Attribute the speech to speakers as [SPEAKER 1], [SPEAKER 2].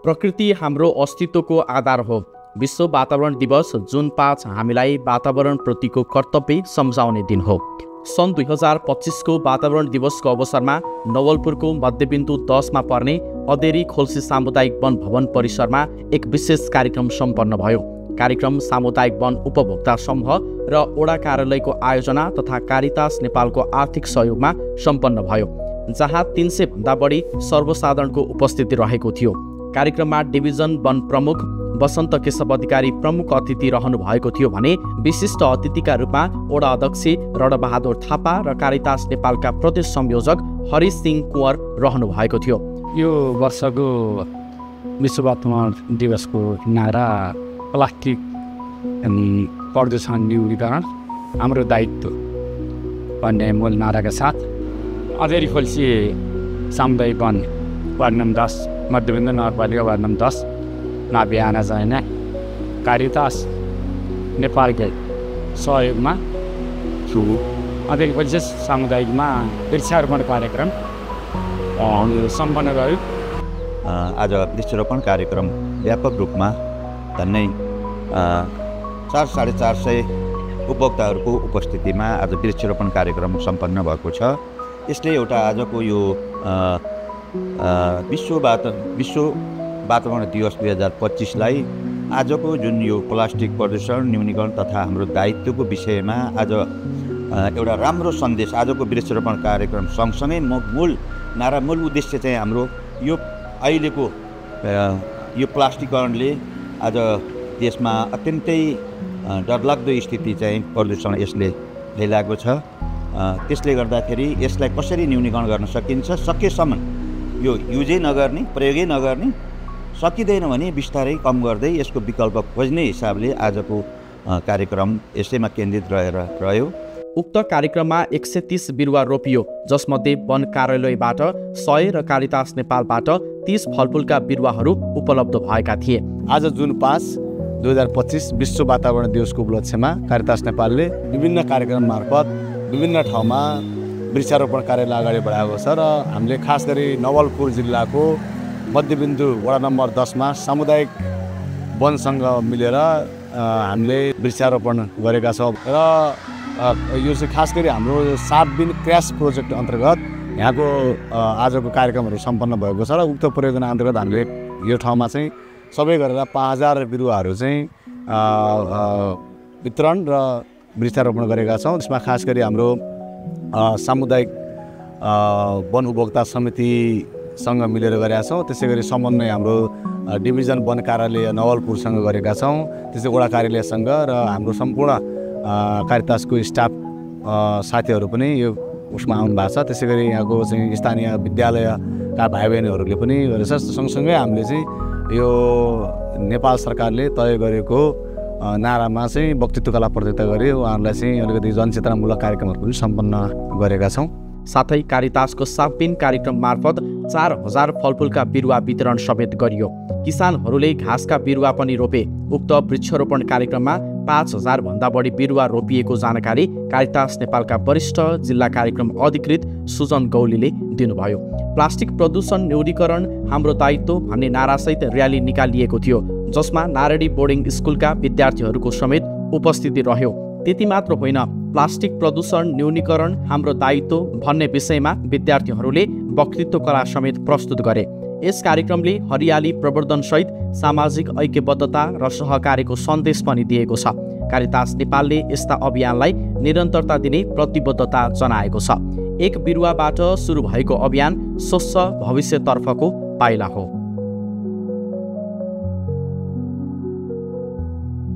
[SPEAKER 1] प्रकृति हाम्रो अस्तित्वको आधार हो। विश्व वातावरण दिवस जुन 5 हामीलाई वातावरणप्रतिको कर्तव्य सम्झाउने दिन हो। सन् 2025 को वातावरण दिवसको अवसरमा नवलपुरको मध्यबिन्दु 10 मा पर्ने अदेरी खोल्सी सामुदायिक वन भवन परिसरमा एक विशेष कार्यक्रम सम्पन्न भयो। कार्यक्रम सामुदायिक वन उपभोक्ता समूह र ओडा कार्यालयको आयोजना तथा कारितास नेपालको आर्थिक सहयोगमा सम्पन्न भयो, जहाँ 300 भन्दा बढी सर्वसाधारणको उपस्थिति रहेको थियो। कार्यक्रममा डिभिजन वन प्रमुख वसन्त केशव अधिकारी प्रमुख अतिथि रहनु भएको थियो भने विशिष्ट अतिथिका रूपमा ओडा अध्यक्ष रणबहादुर थापा र कारितास नेपालका प्रदेश संयोजक हरि सिंह कुँवर रहनु भएको थियो।
[SPEAKER 2] यो वर्षको विश्व वातावरण दिवसको नारा प्लास्टिक प्रदूषण न्यूनीकरण हाम्रो दायित्व भन्ने मूल नाराका साथ अदेरी खोल्सी सामुदायिक वन वार्ड नम्बर 10 मध्यबिन्दु नगरपालिका वार्ड नम्बर 10 नाभि आना जाने कारितास नेपालकै सहयोगमा अदेरी खोल्सी सामुदायिकमा वृक्षारोपण कार्यक्रम सम्पन्न गर्यो।
[SPEAKER 3] आज वृक्षारोपण कार्यक्रम व्यापक रूपमा झन्डै 450 उपभोक्ताहरूको उपस्थितिमा आज वृक्षारोपण कार्यक्रम सम्पन्न भएको छ। यसले एउटा आजको यो विश्व वातावरण दिवस 2025 लाई आजको जुन यो प्लास्टिक प्रदूषण न्यूनीकरण तथा हाम्रो दायित्वको विषयमा आज एउटा राम्रो सन्देश आजको वृक्षारोपण कार्यक्रम सँगसँगै मूल उद्देश्य चाहिँ हाम्रो यो अहिलेको यो प्लास्टिकरणले आज देशमा अत्यन्तै डरलाग्दो स्थिति चाहिँ प्रदूषण यसले ल्याइरहेको छ। त्यसले गर्दाखेरि यसलाई कसरी न्यूनीकरण गर्न सकिन्छ, सकेसम्म यो युजै नगर्ने, प्रयोगै नगर्ने, सकिँदैन भने बिस्तारै कम गर्दै यसको विकल्प खोज्ने हिसाबले आजको कार्यक्रम यसैमा केन्द्रित रह्यो।
[SPEAKER 1] उक्त कार्यक्रममा 130 बिरुवा रोपियो, जसमध्ये वन कार्यालयबाट 100 र कारितास नेपालबाट 30 फलफुलका बिरुवाहरू उपलब्ध भएका थिए।
[SPEAKER 4] आज जुन 5 2025 विश्व वातावरण दिवसको उपलक्ष्यमा कारितास नेपालले विभिन्न कार्यक्रम मार्फत विभिन्न ठाउँमा वृक्षारोपण कार्यलाई अगाडि बढाएको छ र हामीले खास गरी नवलपुर जिल्लाको मध्यबिन्दु वडा नम्बर 10 मा सामुदायिक वनसँग मिलेर हामीले वृक्षारोपण गरेका छौँ र यो चाहिँ खास गरी हाम्रो 7 दिन क्र्यास प्रोजेक्ट अन्तर्गत यहाँको आजको कार्यक्रमहरू सम्पन्न भएको छ र उक्त परियोजना अन्तर्गत हामीले यो ठाउँमा चाहिँ सबै गरेर 5000 बिरुवाहरू चाहिँ वितरण र वृक्षारोपण गरेका छौँ। त्यसमा खास गरी हाम्रो सामुदायिक वन उपभोक्ता समितिसँग मिलेर गरेका छौँ। त्यसै गरी समन्वय हाम्रो डिभिजन वन कार्यालय नवलपुरसँग गरेका छौँ। त्यसै वडा कार्यालयसँग र हाम्रो सम्पूर्ण कारितासको स्टाफ साथीहरू पनि यो उसमा आउनु भएको छ। त्यसै गरी यहाँको चाहिँ स्थानीय विद्यालयका भाइ बहिनीहरूले पनि गरेछ। सँगसँगै हामीले चाहिँ यो नेपाल सरकारले तय गरेको नारामा चाहिँ वक्तृत्व कला प्रतियोगिता गरी उहाँहरूलाई चाहिँ अलिकति जनचेतनामूलक कार्यक्रमहरू पनि सम्पन्न गरेका छौँ।
[SPEAKER 1] साथै कारितासको साप्पिन कार्यक्रम मार्फत 4000 फलफुलका बिरुवा वितरण समेत गरियो। किसानहरूले घाँसका बिरुवा पनि रोपे। उक्त वृक्षारोपण कार्यक्रममा 5000 भन्दा बढी बिरुवा रोपिएको जानकारी कारितास नेपालका वरिष्ठ जिल्ला कार्यक्रम अधिकृत सुजन गौलीले दिनुभयो। प्लास्टिक प्रदूषण न्यूनीकरण हाम्रो दायित्व भन्ने नारासहित र्याली निकालिएको थियो, जसमा नारायणी बोर्डिङ स्कुलका विद्यार्थीहरूको समेत उपस्थिति रह्यो। त्यति मात्र होइन, प्लास्टिक प्रदूषण न्यूनीकरण हाम्रो दायित्व भन्ने विषयमा विद्यार्थीहरूले वक्तृत्व कला समेत प्रस्तुत गरे। यस कार्यक्रमले हरियाली प्रवर्धन सहित सामाजिक ऐक्यबद्धता र सहकार्यको सन्देश पनि दिएको छ। कारितास नेपालले यस्ता अभियानलाई निरन्तरता दिने प्रतिबद्धता जनाएको छ। एक बिरुवाबाट सुरु भएको अभियान स्वच्छ भविष्यतर्फको पाइला हो।